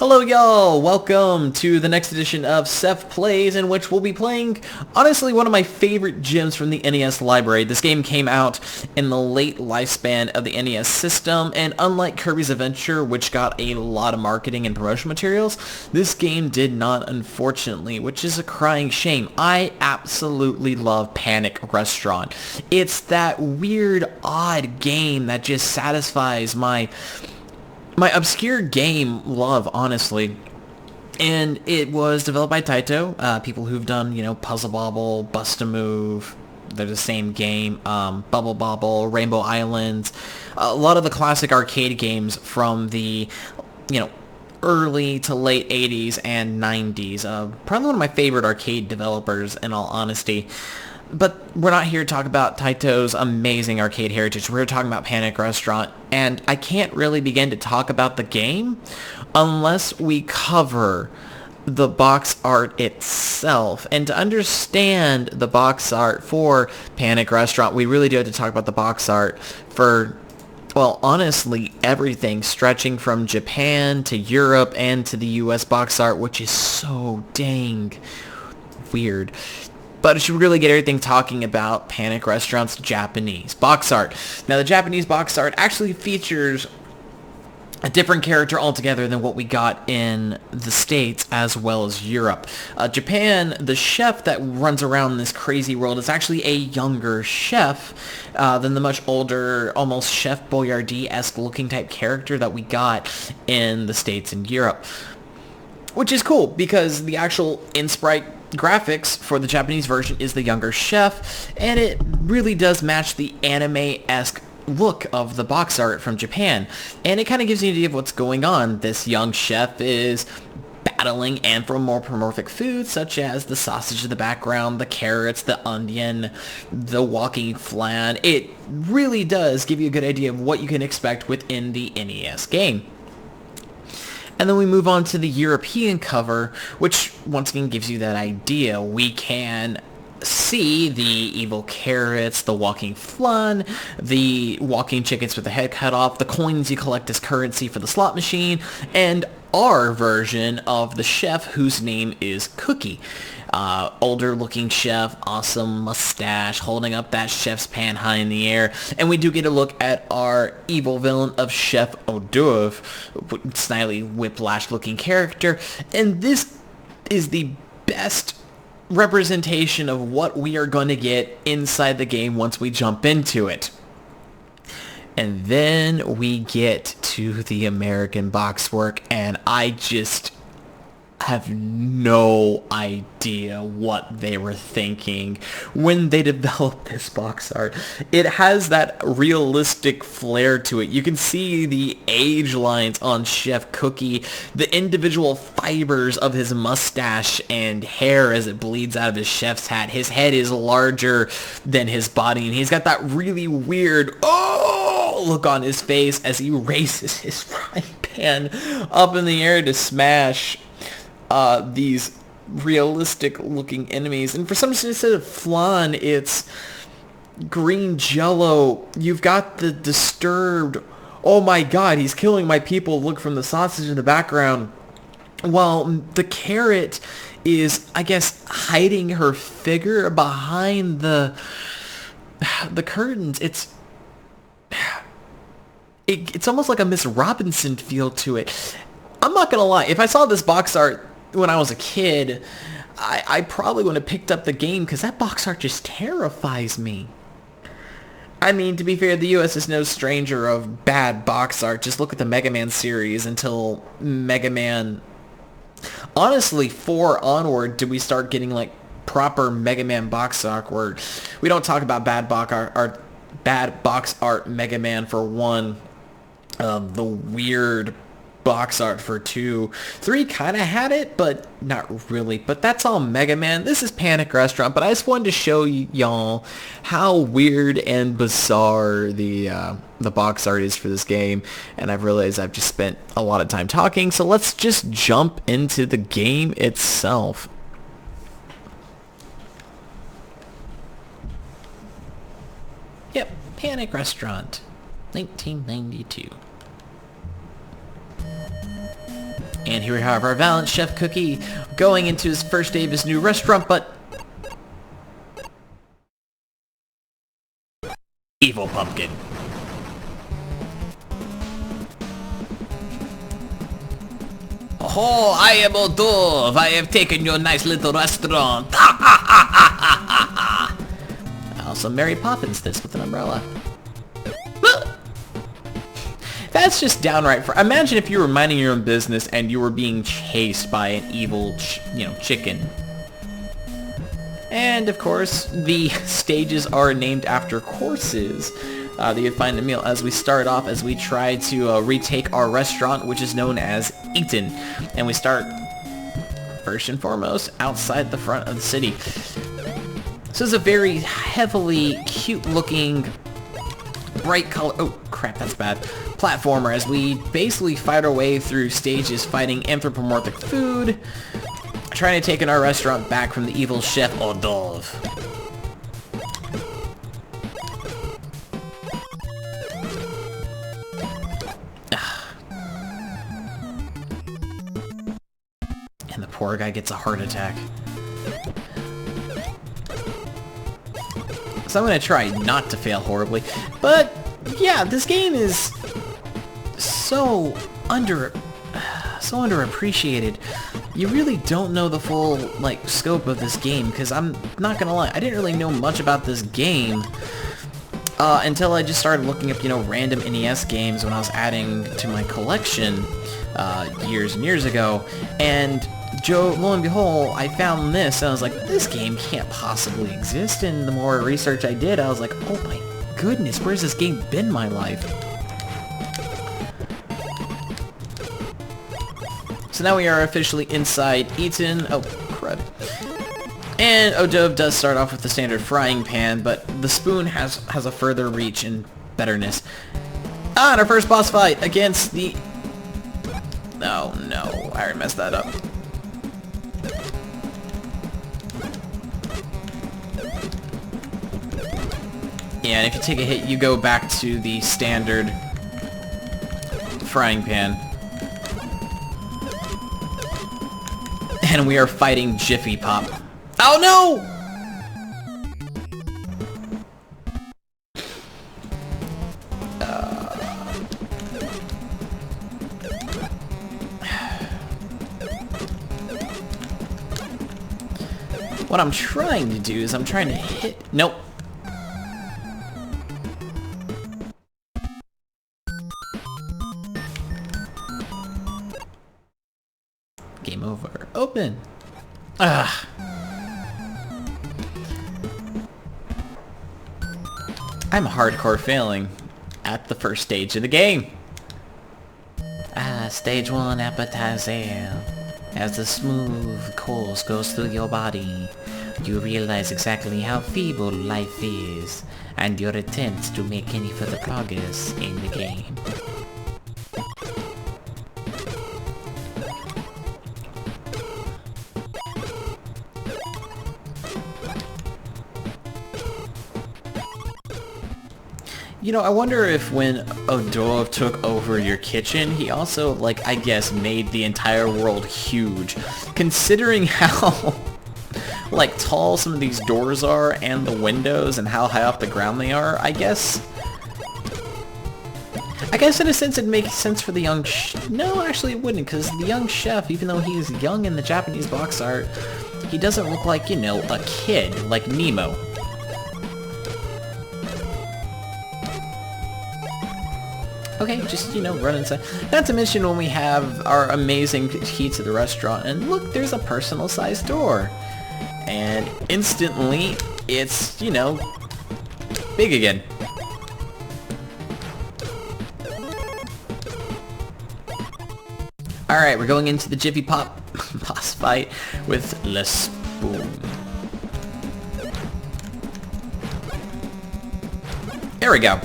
Hello y'all, welcome to the next edition of Seth Plays, in which we'll be playing, honestly, one of my favorite gems from the NES library. This game came out in the late lifespan of the NES system, and unlike Kirby's Adventure, which got a lot of marketing and promotion materials, this game did not, unfortunately, which is a crying shame. I absolutely love Panic Restaurant. It's that weird, odd game that just satisfies my obscure game love, honestly. And it was developed by Taito, people who've done, Puzzle Bobble, Bust-A-Move. They're the same game. Bubble Bobble, Rainbow Islands. A lot of the classic arcade games from the, early to late 80s and 90s. Probably one of my favorite arcade developers, in all honesty. But we're not here to talk about Taito's amazing arcade heritage. We're talking about Panic Restaurant, and I can't really begin to talk about the game unless we cover the box art itself. And to understand the box art for Panic Restaurant, we really do have to talk about the box art for, well, honestly, everything, stretching from Japan to Europe and to the US box art, which is so dang weird. But I should really get everything talking about Panic Restaurant's Japanese box art. Now, the Japanese box art actually features a different character altogether than what we got in the States as well as Europe. Japan, the chef that runs around this crazy world, is actually a younger chef than the much older, almost Chef Boyardee-esque looking type character that we got in the States and Europe. Which is cool, because the actual in-sprite graphics for the Japanese version is the younger chef, and it really does match the anime-esque look of the box art from Japan. And it kind of gives you an idea of what's going on. This young chef is battling anthropomorphic foods such as the sausage in the background, the carrots, the onion, the walking flan. It really does give you a good idea of what you can expect within the NES game. And then we move on to the European cover, which once again gives you that idea. We can see the evil carrots, the walking flan, the walking chickens with the head cut off, the coins you collect as currency for the slot machine, and our version of the chef whose name is Cookie. Older looking chef, awesome mustache, holding up that chef's pan high in the air. And we do get a look at our evil villain of Chef Hors-d'oeuvre, snidely whiplash looking character. And this is the best representation of what we are going to get inside the game once we jump into it. And then we get to the American boxwork, and I just have no idea what they were thinking when they developed this box art. It has that realistic flair to it. You can see the age lines on Chef Cookie, the individual fibers of his mustache and hair as it bleeds out of his chef's hat. His head is larger than his body, and he's got that really weird look on his face as he raises his frying pan up in the air to smash these realistic looking enemies. And for some reason, instead of flan, it's green jello. You've got the disturbed, oh my god, he's killing my people, look from the sausage in the background, while the carrot is, I guess, hiding her figure behind the curtains. It's almost like a Miss Robinson feel to it. I'm not gonna lie, if I saw this box art when I was a kid, I probably would have picked up the game, because that box art just terrifies me. I mean, to be fair, the US is no stranger of bad box art. Just look at the Mega Man series until Mega Man... Honestly, 4 onward did we start getting, like, proper Mega Man box art, where we don't talk about bad box art Mega Man for 1, the weird box art for 2. 3 kind of had it, but not really. But that's all Mega Man. This is Panic Restaurant, but I just wanted to show y'all how weird and bizarre the box art is for this game. And I've realized I've just spent a lot of time talking, so let's just jump into the game itself. Yep, Panic Restaurant, 1992. And here we have our valiant Chef Cookie going into his first day of his new restaurant, but... Evil pumpkin. Oh, I am Odove. I have taken your nice little restaurant. Also, Mary Poppins this with an umbrella. That's just downright imagine if you were minding your own business and you were being chased by an evil, chicken. And, of course, the stages are named after courses that you find in the meal as we start off, as we try to retake our restaurant, which is known as Eaton. And we start, first and foremost, outside the front of the city. This is a very heavily cute-looking, bright color... Oh, crap, that's bad. Platformer, as we basically fight our way through stages fighting anthropomorphic food, trying to take in our restaurant back from the evil Chef Odove. And the poor guy gets a heart attack. So I'm gonna try not to fail horribly, but yeah, this game is so underappreciated. You really don't know the full, scope of this game, because I'm not gonna lie, I didn't really know much about this game until I just started looking up, random NES games when I was adding to my collection years and years ago, and lo and behold, I found this, and I was like, this game can't possibly exist, and the more research I did, I was like, oh my goodness, where's this game been in my life? So now we are officially inside Eaton. Oh, crud. And Odove does start off with the standard frying pan, but the spoon has a further reach and betterness. And our first boss fight against the... Oh no, I already messed that up. Yeah, and if you take a hit, you go back to the standard frying pan. And we are fighting Jiffy Pop. Oh no! What I'm trying to do is I'm trying to hit... Nope. Game over. Open. Ah. I'm hardcore failing at the first stage of the game. Stage 1 appetizer. As the smooth course goes through your body, you realize exactly how feeble life is, and your attempts to make any further progress in the game. I wonder if when Odove took over your kitchen, he also, I guess, made the entire world huge. Considering how, tall some of these doors are and the windows and how high off the ground they are, I guess in a sense it makes sense for the young No, actually it wouldn't, because the young chef, even though he is young in the Japanese box art, he doesn't look like, a kid, like Nemo. Okay, just, run inside. Not to mention when we have our amazing key to the restaurant, and look, there's a personal-sized door. And instantly, it's, big again. Alright, we're going into the Jiffy Pop boss fight with Le Spoon. There we go.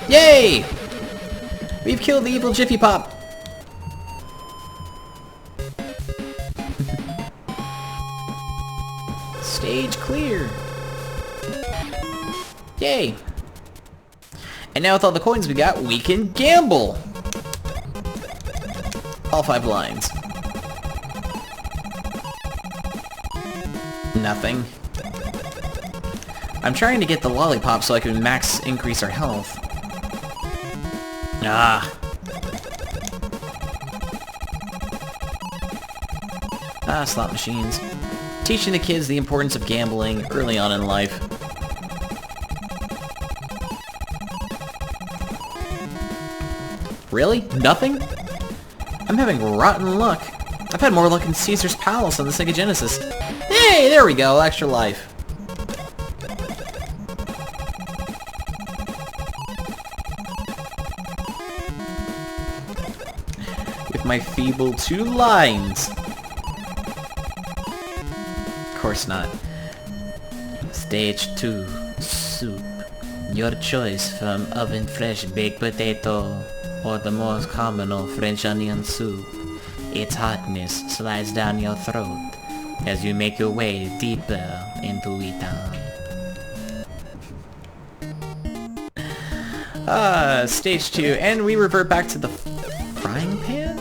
Yay! We've killed the evil Jiffy Pop! Stage clear! Yay! And now with all the coins we got, we can gamble! All 5 lines. Nothing. I'm trying to get the lollipop so I can max increase our health. Ah. Slot machines. Teaching the kids the importance of gambling early on in life. Really? Nothing? I'm having rotten luck. I've had more luck in Caesar's Palace on the Sega Genesis. Hey, there we go, extra life. With my feeble 2 lines. Of course not. Stage 2, soup. Your choice from oven fresh baked potato or the most common of French onion soup. Its hotness slides down your throat as you make your way deeper into it. Stage 2, and we revert back to the frying pan?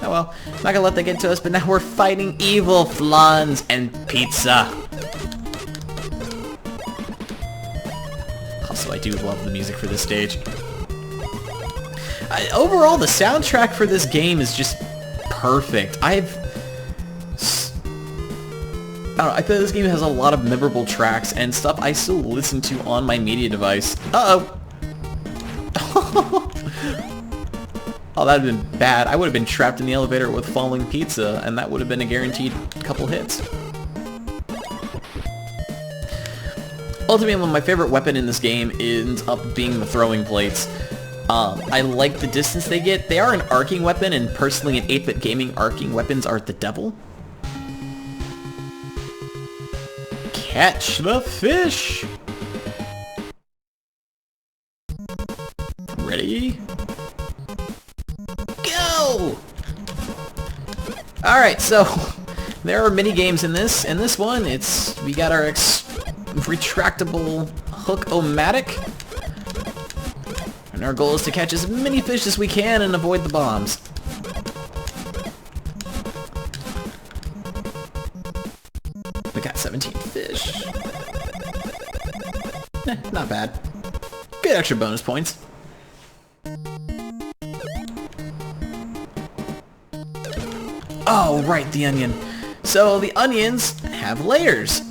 Oh well, I'm not gonna let that get to us, but now we're fighting evil flans and pizza. Also, I do love the music for this stage. Overall, the soundtrack for this game is just perfect. I feel this game has a lot of memorable tracks and stuff I still listen to on my media device. Uh-oh. Oh, that would have been bad. I would have been trapped in the elevator with falling pizza, and that would have been a guaranteed couple hits. Ultimately, my favorite weapon in this game ends up being the throwing plates. I like the distance they get. They are an arcing weapon, and personally in 8-bit gaming, arcing weapons are the devil. Catch the fish! Ready? Go! Alright, so there are many games in this. In this one, we got our retractable hook-o-matic. And our goal is to catch as many fish as we can and avoid the bombs. We got 17 fish. Not bad. Good extra bonus points. Oh, right, the onion. So the onions have layers.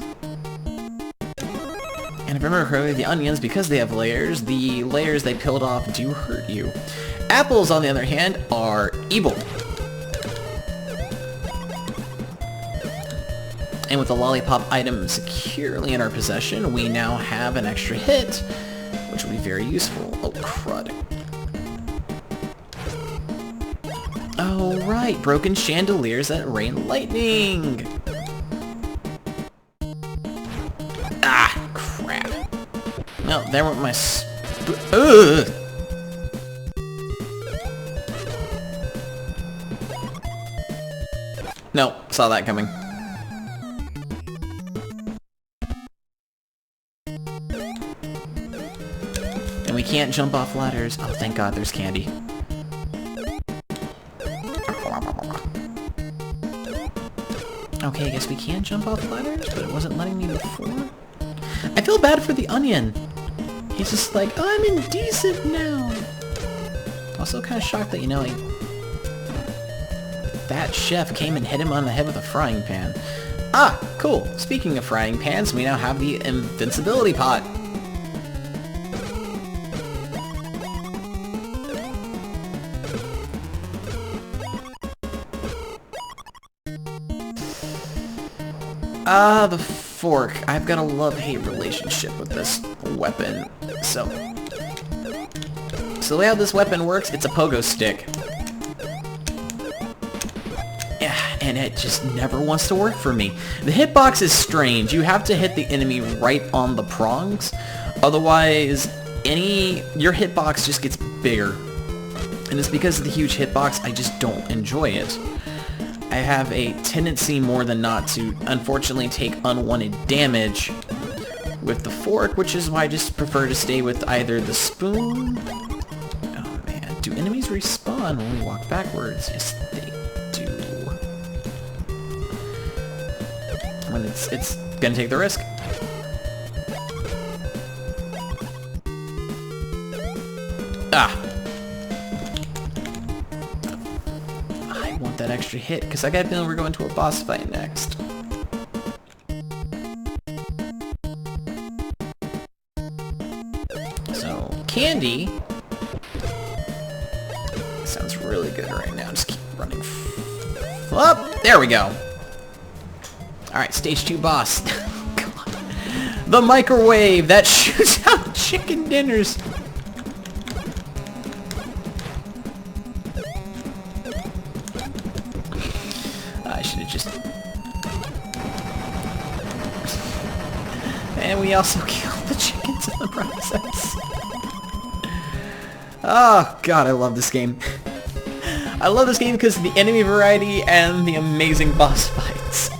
And if I remember correctly, the onions, because they have layers, the layers they peeled off do hurt you. Apples, on the other hand, are evil. And with the lollipop item securely in our possession, we now have an extra hit, which will be very useful. Oh, crud. Oh, right, broken chandeliers that rain lightning. Ah, crap. No, there went my ugh! No, saw that coming. And we can't jump off ladders. Oh, thank God there's candy. Okay, I guess we can jump off ladders, but it wasn't letting me before. I feel bad for the onion. He's just like, oh, I'm indecent now. Also kind of shocked that, you know, that chef came and hit him on the head with a frying pan. Ah, cool. Speaking of frying pans, we now have the invincibility pot. The fork. I've got a love-hate relationship with this weapon. So the way how this weapon works, it's a pogo stick. Yeah, and it just never wants to work for me. The hitbox is strange. You have to hit the enemy right on the prongs. Otherwise, your hitbox just gets bigger. And it's because of the huge hitbox, I just don't enjoy it. I have a tendency more than not to, unfortunately, take unwanted damage with the fork, which is why I just prefer to stay with either the spoon. Oh man, do enemies respawn when we walk backwards? Yes, they do. When it's gonna take the risk. Ah! I want that extra hit, because I got a feeling we're going to a boss fight next. So, candy sounds really good right now. Just keep running. Up! There we go. Alright, stage 2 boss. God. The microwave that shoots out chicken dinners. I should have just... And we also killed the chickens in the process. Oh, God, I love this game. I love this game because of the enemy variety and the amazing boss fights.